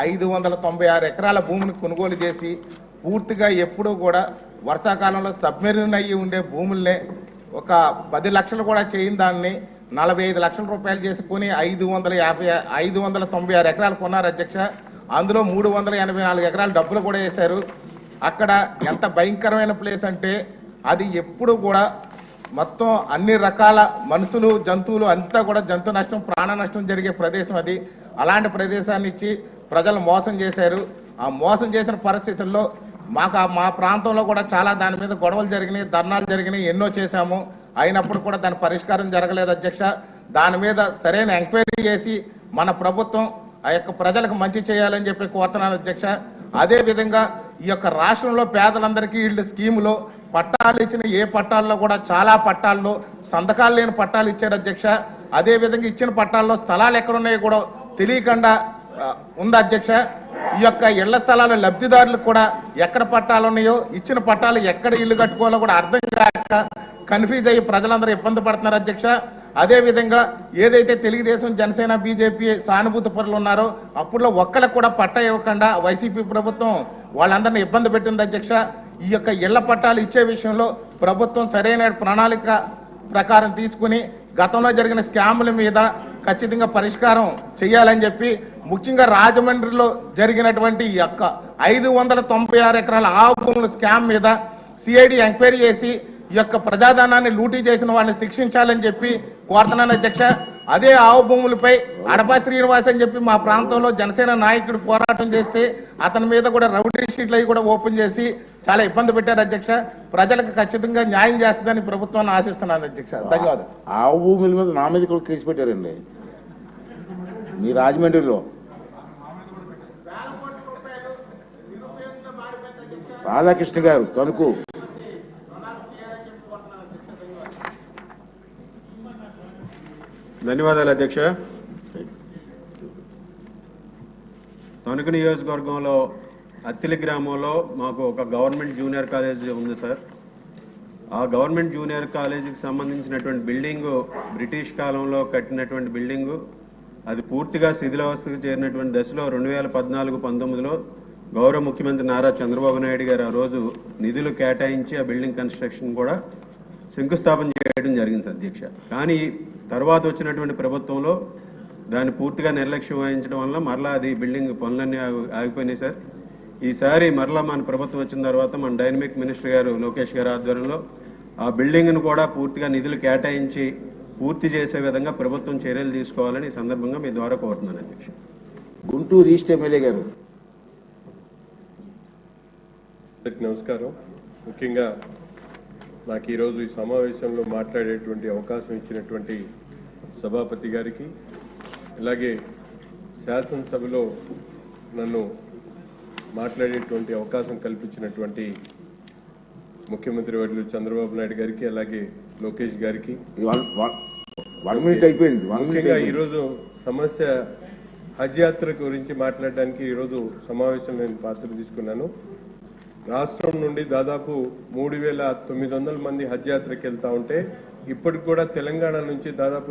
596 ఎకరాల భూమిని కొనుగోలు చేసి పూర్తిగా ఎప్పుడూ కూడా వర్షాకాలంలో సబ్మెరీన్ అయ్యి ఉండే భూముల్నే ఒక 10 లక్షలు కూడా చేయని దాన్ని 45 లక్షల రూపాయలు చేసుకుని 596 ఎకరాలు కొన్నారు అధ్యక్ష. అందులో 384 ఎకరాలు డబ్బులు కూడా వేశారు. అక్కడ ఎంత భయంకరమైన ప్లేస్ అంటే అది ఎప్పుడు కూడా మొత్తం అన్ని రకాల మనుషులు జంతువులు అంతా కూడా జంతు నష్టం ప్రాణ నష్టం జరిగే ప్రదేశం అది. అలాంటి ప్రదేశాన్ని ఇచ్చి ప్రజలు మోసం చేశారు. ఆ మోసం చేసిన పరిస్థితుల్లో మా ప్రాంతంలో కూడా చాలా దాని మీద గొడవలు జరిగినాయి, ధర్నాలు జరిగినాయి, ఎన్నో చేశాము. అయినప్పుడు కూడా దాని పరిష్కారం జరగలేదు అధ్యక్ష. దాని మీద సరైన ఎంక్వైరీ చేసి మన ప్రభుత్వం ఆ యొక్క ప్రజలకు మంచి చేయాలని చెప్పి కోరుతున్నాను అధ్యక్ష. అదేవిధంగా ఈ యొక్క రాష్ట్రంలో పేదలందరికీ ఇళ్ళు స్కీములో పట్టాలు ఇచ్చిన ఏ పట్టాల్లో కూడా చాలా పట్టాల్లో సంతకాలు లేని పట్టాలు ఇచ్చారు అధ్యక్ష. అదేవిధంగా ఇచ్చిన పట్టాల్లో స్థలాలు ఎక్కడున్నాయో కూడా తెలియకుండా ఉంది అధ్యక్ష. ఈ యొక్క ఇళ్ల స్థలాల లబ్ధిదారులకు కూడా ఎక్కడ పట్టాలు ఉన్నాయో ఇచ్చిన పట్టాలు ఎక్కడ ఇల్లు కట్టుకోవాలో కూడా అర్థం కాక కన్ఫ్యూజ్ అయ్యి ప్రజలందరూ ఇబ్బంది పడుతున్నారు అధ్యక్ష. అదేవిధంగా ఏదైతే తెలుగుదేశం జనసేన బీజేపీ సానుభూతి పరులు ఉన్నారో అప్పుడులో ఒక్కరికి కూడా పట్టా ఇవ్వకుండా వైసీపీ ప్రభుత్వం వాళ్ళందరినీ ఇబ్బంది పెట్టింది అధ్యక్ష. ఈ యొక్క ఇళ్ల పట్టాలు ఇచ్చే విషయంలో ప్రభుత్వం సరైన ప్రణాళిక ప్రకారం తీసుకుని గతంలో జరిగిన స్కాముల మీద ఖచ్చితంగా పరిష్కారం చేయాలని చెప్పి ముఖ్యంగా రాజమండ్రిలో జరిగినటువంటి ఈ యొక్క 596 ఎకరాల ఆవు భూముల స్కామ్ మీద సిఐడి ఎంక్వైరీ చేసి ఈ యొక్క ప్రజాధనాన్ని లూటీ చేసిన వాళ్ళని శిక్షించాలని చెప్పి కోరుతున్నాను అధ్యక్ష. అదే ఆవు భూములపై అడపా శ్రీనివాస్ అని చెప్పి మా ప్రాంతంలో జనసేన నాయకుడు పోరాటం చేస్తే అతని మీద కూడా రౌడీ షీట్లు అవి కూడా ఓపెన్ చేసి చాలా ఇబ్బంది పెట్టారు అధ్యక్ష. ప్రజలకు ఖచ్చితంగా న్యాయం చేస్తుందని ప్రభుత్వాన్ని ఆశిస్తున్నాను అధ్యక్ష. ధన్యవాదాలు. ఆవు భూముల మీద నా మీద కూడా కేసు పెట్టారండి మీ రాజమండ్రిలో. రాధాకృష్ణ గారు తణుకు. ధన్యవాదాలు అధ్యక్ష. తణుకు నియోజకవర్గంలో అత్తిలి గ్రామంలో మాకు ఒక గవర్నమెంట్ జూనియర్ కాలేజ్ ఉంది సార్. ఆ గవర్నమెంట్ జూనియర్ కాలేజీకి సంబంధించినటువంటి బిల్డింగు బ్రిటిష్ కాలంలో కట్టినటువంటి బిల్డింగు. అది పూర్తిగా శిథిలావస్థకు చేరినటువంటి దశలో 2014-19లో గౌరవ ముఖ్యమంత్రి నారా చంద్రబాబు నాయుడు గారు ఆ రోజు నిధులు కేటాయించి ఆ బిల్డింగ్ కన్స్ట్రక్షన్ కూడా శంకుస్థాపన చేయడం జరిగింది అధ్యక్ష. కానీ తర్వాత వచ్చినటువంటి ప్రభుత్వంలో దాన్ని పూర్తిగా నిర్లక్ష్యం వహించడం వల్ల మరలా అది బిల్డింగ్ పనులన్నీ ఆగిపోయినాయి సార్. ఈసారి మరలా మన ప్రభుత్వం వచ్చిన తర్వాత మన డైనమిక్ మినిస్టర్ గారు లోకేష్ గారి ఆధ్వర్యంలో ఆ బిల్డింగ్ను కూడా పూర్తిగా నిధులు కేటాయించి పూర్తి చేసే విధంగా ప్రభుత్వం చర్యలు తీసుకోవాలని ఈ సందర్భంగా మీ ద్వారా కోరుతున్నాను అధ్యక్ష. గుంటూరు ఈస్ట్ ఎమ్మెల్యే గారు. నమస్కారం. ముఖ్యంగా నాకు ఈరోజు ఈ సమావేశంలో మాట్లాడేటువంటి అవకాశం ఇచ్చినటువంటి సభాపతి గారికి, అలాగే శాసనసభలో నన్ను మాట్లాడేటువంటి అవకాశం కల్పించినటువంటి ముఖ్యమంత్రి వర్యులు చంద్రబాబు నాయుడు గారికి, అలాగే లోకేష్ గారికి. ముఖ్యంగా ఈరోజు సమస్య హజ్ యాత్ర గురించి మాట్లాడడానికి ఈరోజు సమావేశంలో నేను పాత్ర తీసుకున్నాను. రాష్ట్రం నుండి దాదాపు 3900 మంది హజ్ యాత్రకి వెళ్తా ఉంటే ఇప్పటికి కూడా తెలంగాణ నుంచి దాదాపు